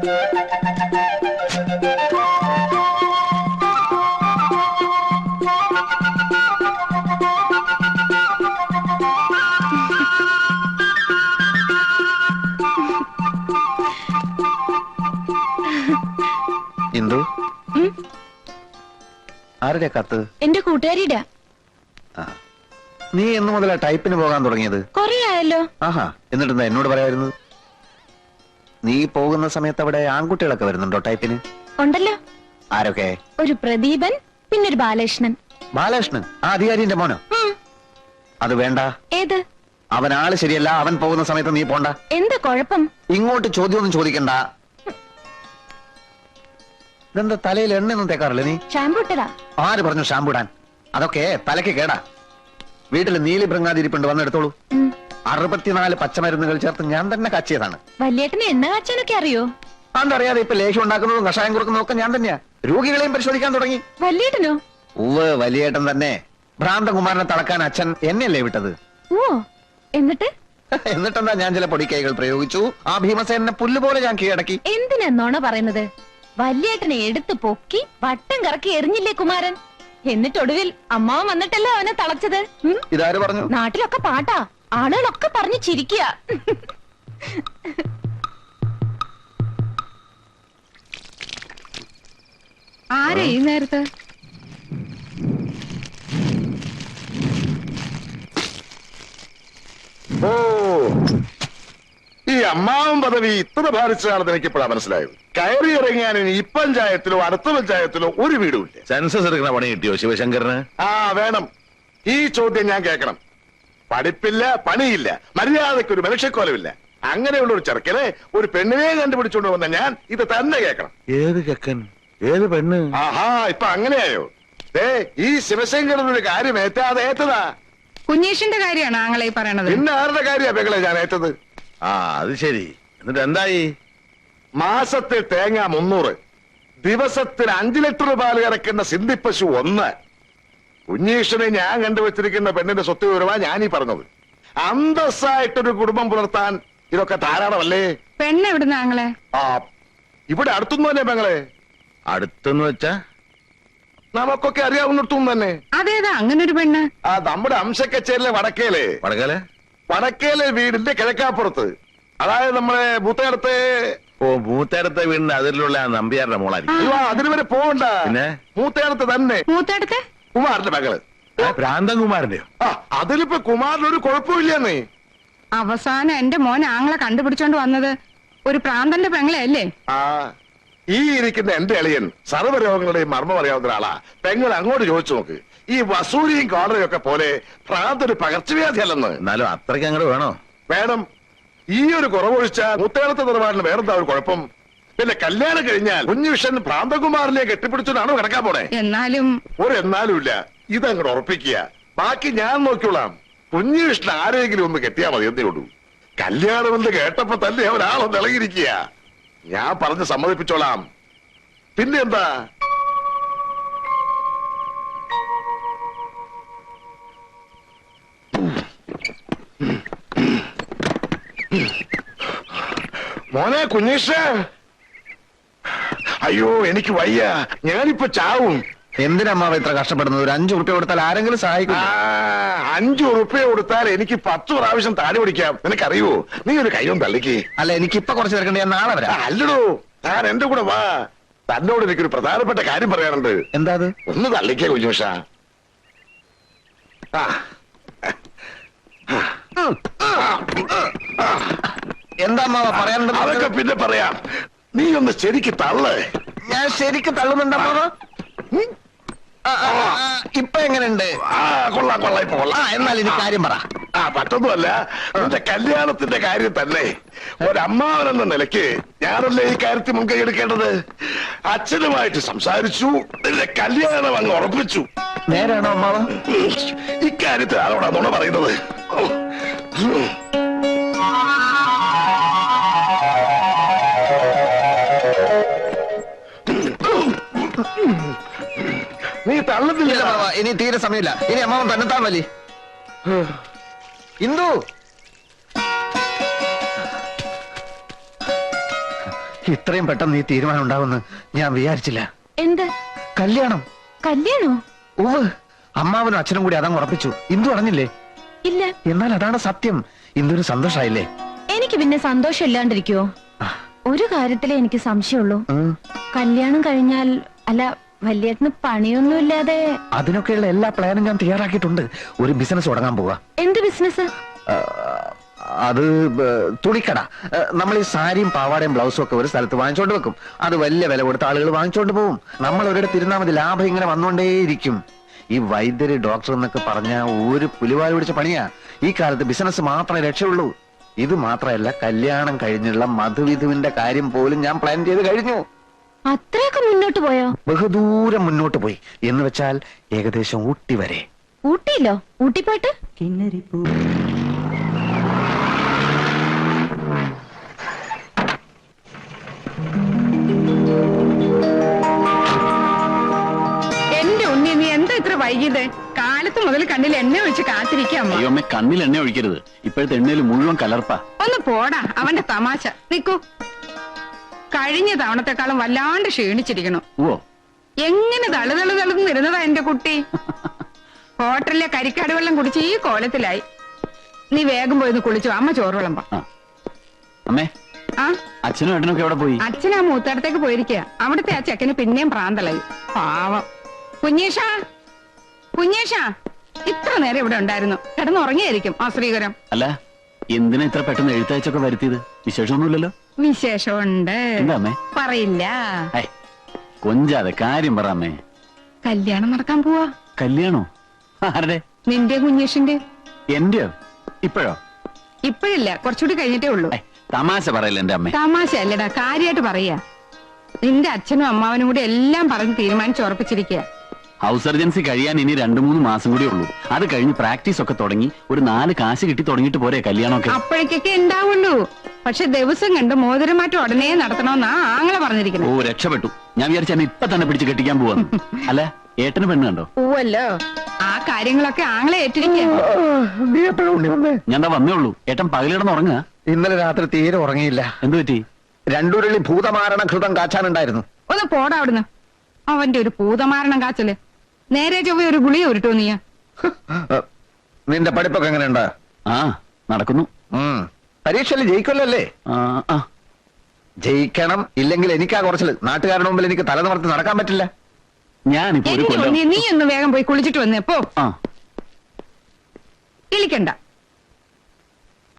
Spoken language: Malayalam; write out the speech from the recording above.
ഇന്ദു, ആരുടെ കത്ത്? എന്റെ കൂട്ടുകാരിയുടെ. നീ എന്ന് മുതലാ ടൈപ്പിന് പോകാൻ തുടങ്ങിയത്? കൊറേ ആയല്ലോ. ആഹാ, എന്നിട്ടെന്താ എന്നോട് പറയായിരുന്നത്? നീ പോകുന്ന സമയത്ത് അവിടെ ആൺകുട്ടികളൊക്കെ വരുന്നുണ്ടോ ടൈപ്പിന്? ഉണ്ടല്ലോ. ആരൊക്കെ? ഒരു പ്രദീപൻ, പിന്നെ ഒരു ബാലകൃഷ്ണൻ. ബാലകൃഷ്ണൻ ആ അധികാരിന്റെ മോനോ? അത് വേണ്ട. ഏത്? അവൻ ആള് ശരിയല്ല. അവൻ പോകുന്ന സമയത്ത് നീ പോണ്ട. എന്താ കുഴപ്പം? ഇങ്ങോട്ട് ചോദ്യമൊന്നും ചോദിക്കണ്ട. ഇതെന്താ തലയിൽ എണ്ണയൊന്നും തേക്കാറില്ല നീ? ഷാമ്പു ഇട്ടതാ. ആര് പറഞ്ഞു ഷാമ്പു ഇടാൻ? അതൊക്കെ തലയ്ക്ക് കേടാ. വീട്ടിൽ നീലി ഭൃങ്ങാതിരിപ്പുണ്ട്, വന്നെടുത്തോളൂ. 64 പച്ചമരുന്നുകൾ ചേർത്ത് ഞാൻ തന്നെ കാച്ചിയതാണ്. വല്യേട്ടന് എണ്ണ കാച്ചാനൊക്കെ അറിയോ? അതറിയാതെ ഇപ്പൊ ലേഹ്യം ഉണ്ടാക്കുന്നതും കഷായം കൊടുക്കുന്നതും ഒക്കെ ഞാൻ തന്നെയാ. രോഗികളെയും പരിശോധിക്കാൻ തുടങ്ങി. വല്യേട്ടനോ? ഉവ്വ്, വലിയേട്ടൻ തന്നെ. ഭ്രാന്തകുമാരനെ തളക്കാൻ അച്ഛൻ എന്നെയല്ലേ വിട്ടത്? ഓ, എന്നിട്ട്? എന്നിട്ടെന്താ, ഞാൻ ചില പൊടിക്കൈകൾ പ്രയോഗിച്ചു. ആ ഭീമസേനെ പുല്ലുപോലെ ഞാൻ കീഴടക്കി. എന്തിനാണോണ പറയുന്നത്? വല്യേട്ടനെ എടുത്തു പൊക്കി വട്ടം കറക്കി എറിഞ്ഞില്ലേ കുമാരൻ? എന്നിട്ടൊടുവിൽ അമ്മാവൻ വന്നിട്ടല്ലേ അവനെ തളച്ചത്. ഇതാര് പറഞ്ഞു? നാട്ടിലൊക്കെ പാട്ടാ, ആളുകളൊക്കെ പറഞ്ഞു ചിരിക്കുക. ആരാ ഈ നേരത്ത്? ഓ, ഈ അമ്മാവൻ പദവി ഇത്ര ഭാരിച്ചതാണെന്ന് എനിക്കിപ്പോഴാ മനസ്സിലായത്. കയറി ഇറങ്ങാൻ ഈ പഞ്ചായത്തിലോ അടുത്ത പഞ്ചായത്തിലോ ഒരു വീടുമില്ല. സെൻസസ് എടുക്കുന്ന പണി കിട്ടിയോ ശിവശങ്കറിന്? ആ വേണം. ഈ ചോദ്യം ഞാൻ കേൾക്കണം. പഠിപ്പില്ല, പണിയില്ല, മര്യാദയ്ക്ക് ഒരു മനുഷ്യക്കോലമില്ല. അങ്ങനെയുള്ള ഒരു ചെറുക്കനെ ഒരു പെണ്ണിനെ കണ്ടുപിടിച്ചോണ്ട് വന്ന ഞാൻ ഇത് തന്നെ കേൾക്കണം. ഏത് ചെക്കൻ, ഏത് പെണ്ണ്? ആഹാ, ഇപ്പൊ അങ്ങനെയായോ? ഈ ശിവശങ്കരനൊരു കാര്യം ഏറ്റാതെ ഏറ്റതാ. കുഞ്ഞീഷിന്റെ കാര്യമാണ് ആങ്ങളെ പറയണത്. പിന്നെ ആരുടെ കാര്യ പെങ്ങളെ ഞാൻ ഏറ്റത്? ആ അത് ശരി. എന്നിട്ട് എന്തായി? മാസത്തിൽ തേങ്ങ 300, ദിവസത്തിൽ 5 ലിറ്റർ പാല് കറക്കുന്ന സിന്ധിപ്പശു 1. കുഞ്ഞീഷനെ ഞാൻ കണ്ടുവച്ചിരിക്കുന്ന പെണ്ണിന്റെ സ്വത്ത് വിവരമാ ഞാനീ പറഞ്ഞത്. അന്തസ്സായിട്ടൊരു കുടുംബം പുലർത്താൻ ഇതൊക്കെ ധാരാളമല്ലേ? പെണ്ണ് എവിടുന്ന ആങ്ങളെ? ആ, ഇവിടെ അടുത്തൊന്നുമല്ലേ പെങ്ങളെ? അടുത്തെന്ന് വെച്ചാ നമുക്കൊക്കെ അറിയാവുന്നിടത്തും തന്നെ. അതേതാ അങ്ങനൊരു പെണ്ണ്? ആ, നമ്മുടെ അംശക്കച്ചേരിലെ വടക്കേലെ വടക്കേലെ വീടിന്റെ കിഴക്കാപ്പുറത്ത്. അതായത് നമ്മളെ മൂത്തയിടത്തെ. ഓ, മൂത്തേടത്തെ വീടിന്റെ അതിലുള്ള നമ്പ്യാരുടെ മോളായിരിക്കും. അതിന് വരെ പോകണ്ട. പിന്നെ മൂത്തയിടത്ത് തന്നെ. മൂത്തടുത്ത് കുമാരന്റെ മകള്. ഭ്രാന്തൻകുമാരന്റെയോ? ആ, അതിലിപ്പോ കുമാരനൊരു കുഴപ്പമില്ലെന്നേ. അവസാനം എന്റെ മോൻ ആങ്ങളെ കണ്ടുപിടിച്ചോണ്ട് വന്നത് ഒരു പ്രാന്തന്റെ പെങ്ങളെ അല്ലേ? ആ, ഈ ഇരിക്കുന്ന എന്റെ അളിയൻ സർവ്വരോഗങ്ങളുടെയും മർമ്മം അറിയാവുന്ന ഒരാളാ. പെങ്ങൾ അങ്ങോട്ട് ചോദിച്ചു നോക്ക്. ഈ വസൂരിയും കോളറയും ഒക്കെ പോലെ ഭ്രാന്തൊരു പകർച്ചവ്യാധി അല്ലെന്ന്. എന്നാലും അത്രയ്ക്ക് അങ്ങോട്ട് വേണോ? വേണം. ഈ ഒരു കുറവൊഴിച്ച മുത്തേളത്തെ നിലപാടിന് വേറെന്താ ഒരു കുഴപ്പം? പിന്നെ കല്യാണം കഴിഞ്ഞാൽ കുഞ്ഞുവിഷൻ ഭ്രാന്തകുമാറിനെ കെട്ടിപ്പിടിച്ചതാണോ കിടക്കാൻ പോണേ? എന്നാലും എന്നാലും ഇല്ല, ഇതങ്ങോട്ട് ഉറപ്പിക്കുക. ബാക്കി ഞാൻ നോക്കിയോളാം. കുഞ്ഞുവിഷൻ ആരെങ്കിലും ഒന്ന് കെട്ടിയാ മതി, എന്നേ ഉള്ളൂ. കല്യാണമെന്ന് കേട്ടപ്പോ തന്നെ ഒരാളൊന്ന് ഇളകിയിരിക്കുക. ഞാൻ പറഞ്ഞ് സമ്മതിപ്പിച്ചോളാം. പിന്നെ എന്താ? മോനെ കുഞ്ഞീഷ, അയ്യോ എനിക്ക് വയ്യ, ഞാനിപ്പോ ചാവും. എന്തിനമ്മാവ ഇത്ര കഷ്ടപ്പെടുന്നത്? ഒരു 5 ഉറുപ്പ്യ കൊടുത്താൽ ആരെങ്കിലും സഹായിക്കും. 5 ഉറുപ്പ്യ കൊടുത്താൽ എനിക്ക് 10 പ്രാവശ്യം താടി പിടിക്കാം. നിനക്കറിയോ? നീ ഒരു കൈയും തള്ളിക്ക്. അല്ല, എനിക്കിപ്പൊ കുറച്ച് തിരക്കണ്ട, ഞാൻ നാളെ വരാം. അല്ലടോ, താൻ എന്റെ കൂടെ വാ. തന്നോട് എനിക്കൊരു പ്രധാനപ്പെട്ട കാര്യം പറയാനുണ്ട്. എന്താ അത്? ഒന്ന് തള്ളിക്കേ കുഞ്ഞുഷ. എന്താ അമ്മാവ പറയാനുണ്ട്? അതൊക്കെ പിന്നെ പറയാം. നീ ഒന്ന് ശരിക്ക് തള്ളേ. ഞാൻ ശരിക്ക് തള്ളുന്നുണ്ട് അമ്മാവ. ഇപ്പൊ എങ്ങനെയുണ്ട്? കൊള്ളാം കൊള്ളാം, ഇപ്പൊ കൊള്ളാം. എന്നാൽ ഇനി കാര്യം പറ. പറ്റൊന്നുമല്ല, നിന്റെ കല്യാണത്തിന്റെ കാര്യം തന്നെ. ഒരമ്മാവനെന്ന നിലയ്ക്ക് ഞാനല്ലേ ഈ കാര്യത്തിൽ മുൻകൈ എടുക്കേണ്ടത്. അച്ഛനുമായിട്ട് സംസാരിച്ചു, നിന്റെ കല്യാണം അങ്ങ് ഉറപ്പിച്ചു. നേരാണോ അമ്മാവ? ഇക്കാര്യത്തിൽ ആരോടാ നുണ പറയുന്നത്? നീ തള്ളുന്നില്ല. ഇനി തീരെ സമയമില്ല. ഇനി അമ്മാവൻ തന്നെത്താൻ വലി. ഇന്ദു, ഇത്രയും പെട്ടെന്ന് ഈ തീരുമാനം ഉണ്ടാവുമെന്ന് ഞാൻ വിചാരിച്ചില്ല. എന്ത് കല്യാണം. കല്യാണോ? ഓ, അമ്മാവനും അച്ഛനും കൂടി അതങ്ങ് ഉറപ്പിച്ചു. ഇന്ദു അറിഞ്ഞില്ലേ? ഇല്ല. എന്നാൽ അതാണ് സത്യം. ഇന്ദുവിന് സന്തോഷായില്ലേ? എനിക്ക് പിന്നെ സന്തോഷം ഇല്ലാണ്ടിരിക്കുവോ? ഒരു കാര്യത്തിലേ എനിക്ക് സംശയമുള്ളൂ. ഉം. കല്യാണം കഴിഞ്ഞാൽ അല്ല വല്യേട്ടന് പണിയൊന്നുമില്ലാതെ. അതിനൊക്കെയുള്ള എല്ലാ പ്ലാനും ഞാൻ തയ്യാറാക്കിയിട്ടുണ്ട്. ഒരു ബിസിനസ് തുടങ്ങാൻ പോവാ. എന്ത് ബിസിനസ്? അത് തുണിക്കട. നമ്മൾ ഈ സാരിയും പാവാടയും ബ്ലൗസും ഒക്കെ ഒരു സ്ഥലത്ത് വാങ്ങിച്ചോണ്ട് വെക്കും. അത് വലിയ വില കൊടുത്ത ആളുകൾ വാങ്ങിച്ചോണ്ട് പോകും. നമ്മൾ ഒരിടത്ത് ഇരുന്നാൽ മതി, ലാഭം ഇങ്ങനെ വന്നുകൊണ്ടേയിരിക്കും. ഈ വൈദ്യര് ഡോക്ടർ എന്നൊക്കെ പറഞ്ഞ ഒരു പുലിവാൽ പിടിച്ച പണിയാ. ഈ കാലത്ത് ബിസിനസ് മാത്രമേ രക്ഷയുള്ളൂ. ഇത് മാത്രമല്ല, കല്യാണം കഴിഞ്ഞുള്ള മധുവിധുവിന്റെ കാര്യം പോലും ഞാൻ പ്ലാൻ ചെയ്ത് കഴിഞ്ഞു. അത്രയൊക്കെ മുന്നോട്ട് പോയോ? ബഹുദൂരം മുന്നോട്ട് പോയി എന്ന് വെച്ചാൽ ഏകദേശം ഊട്ടി വരെ. ഊട്ടിയില്ലോ? ഊട്ടിപ്പോയിട്ട് എന്റെ ഉണ്ണി, നീ എന്താ ഇത്ര വൈകിയത്? കാലത്ത് മുതൽ കണ്ണിൽ എണ്ണ ഒഴിച്ച് കാത്തിരിക്കാം. അയ്യോ അമ്മ, കണ്ണിൽ എണ്ണ ഒഴിക്കരുത്. ഇപ്പോഴത്തെ എണ്ണയിൽ മുഴുവൻ കലർപ്പാ. ഒന്ന് പോടാ, അവന്റെ തമാശ. നിക്കൂ, കഴിഞ്ഞ തവണത്തെക്കാളും വല്ലാണ്ട് ക്ഷീണിച്ചിരിക്കണു. ഓ, എങ്ങനെ തളുതളുതളുന്നിരുന്നതാ എന്റെ കുട്ടി. ഹോട്ടലിലെ കരിക്കാട് വെള്ളം കുടിച്ച് ഈ കോലത്തിലായി. നീ വേഗം പോയി കുളിച്ചു, അമ്മ ചോറ് വിളമ്പ. ആ. അമ്മേ, ആ, അച്ഛനും ഏട്ടനൊക്കെ എവിടെ പോയി? അച്ഛൻ ആ മൂത്തടത്തേക്ക് പോയിരിക്കുക. അവിടുത്തെ ആ ചെക്കന് പിന്നെയും പ്രാന്തലായി. പാവം. കുഞ്ഞേഷാ, കുഞ്ഞേഷാ, ഇത്ര നേരം ഇവിടെ ഉണ്ടായിരുന്നു. കിടന്നുറങ്ങിയായിരിക്കും ആ ശ്രീകരം. അല്ല, എന്തിനാ ഇത്ര പെട്ടെന്ന് എഴുത്തയച്ചൊക്കെ വരുത്തിയത്? വിശേഷമൊന്നുമില്ലല്ലോ. വിശേഷമുണ്ട്, എന്താ അമ്മേ? പറയില്ല. ഏയ്, കൊഞ്ചാതെ കാര്യം പറ അമ്മേ. കല്യാണം നടക്കാൻ പോവാ. കല്യാണോ? ആരുടെ? നിന്റെ കുഞ്ഞേഷിന്റെ. എന്റെയോ? ഇപ്പോഴോ? ഇപ്പഴില്ല, കുറച്ചുകൂടി കഴിഞ്ഞിട്ടേ ഉള്ളൂ. ഏയ്, തമാശ പറയല്ല എന്റെ അമ്മേ. തമാശ അല്ലടാ, കാര്യമായിട്ട് പറയാ. നിന്റെ അച്ഛനും അമ്മാവനും കൂടി എല്ലാം പറഞ്ഞ് തീരുമാനിച്ചുറപ്പിച്ചിരിക്കുക. ഹൗസ് സർജൻസി കഴിയാൻ ഇനി 2-3 മാസം കൂടി ഉള്ളൂ. അത് കഴിഞ്ഞ് പ്രാക്ടീസ് ഒക്കെ തുടങ്ങി ഒരു 4 കാശ് കിട്ടി തുടങ്ങിയിട്ട് പോരെ കല്യാണമൊക്കെ? അപ്പോഴേക്കൊക്കെ ഉണ്ടാവുള്ളൂ. പക്ഷെ ദിവസം കണ്ട് മോതിരമാറ്റം ഉടനെ നടത്തണമെന്നാ ആങ്ങളെ ഓ, പറഞ്ഞിരിക്കുന്നത്. രക്ഷപ്പെട്ടു. ഞാൻ വിചാരിച്ച എന്നെ ഇപ്പൊ തന്നെ പിടിച്ച് കെട്ടിക്കാൻ പോവാന്ന്. അല്ല, ഏട്ടന് പെണ്ണ് കണ്ടോ? പോവല്ലോ, ആ കാര്യങ്ങളൊക്കെ ആങ്ങളെ ഏറ്റിരിക്കുക. നീ എപ്പോഴും ഉണ്ണി വന്നേ? ഞാൻ എന്താ വന്നേ ഉള്ളൂ. ഏട്ടൻ പകലിടന്ന് ഉറങ്ങുക? ഇന്നലെ രാത്രി തീരെ ഉറങ്ങിയില്ല. എന്തു പറ്റി? 2 ഉരുളി ഭൂതമാരണ ഘൃതം കാച്ചാനുണ്ടായിരുന്നു. ഒന്ന് പോടാ അവിടുന്ന്. അവന്റെ ഒരു പൂതമാരണം കാച്ചല്. നേരെ ചൊവ്വ ഒരു ഗുളിക ഉരുട്ടോ നീ. നിന്റെ പഠിപ്പൊക്കെ എങ്ങനെയുണ്ട്? ആ, നടക്കുന്നു. പരീക്ഷയിൽ ജയിക്കല്ലേ? ആ, ആ. ജയിക്കണം, ഇല്ലെങ്കിൽ എനിക്കാ കുറച്ചില്. നാട്ടുകാരുടെ മുമ്പിൽ എനിക്ക് തല നിവർത്തി നടക്കാൻ പറ്റില്ല. ഞാനിപ്പോ ഒരു കൊല്ലം. നീ ഒന്ന് വേഗം പോയി കുളിച്ചിട്ട് വന്നേ പോ. ആ, ഇളിക്കണ്ട.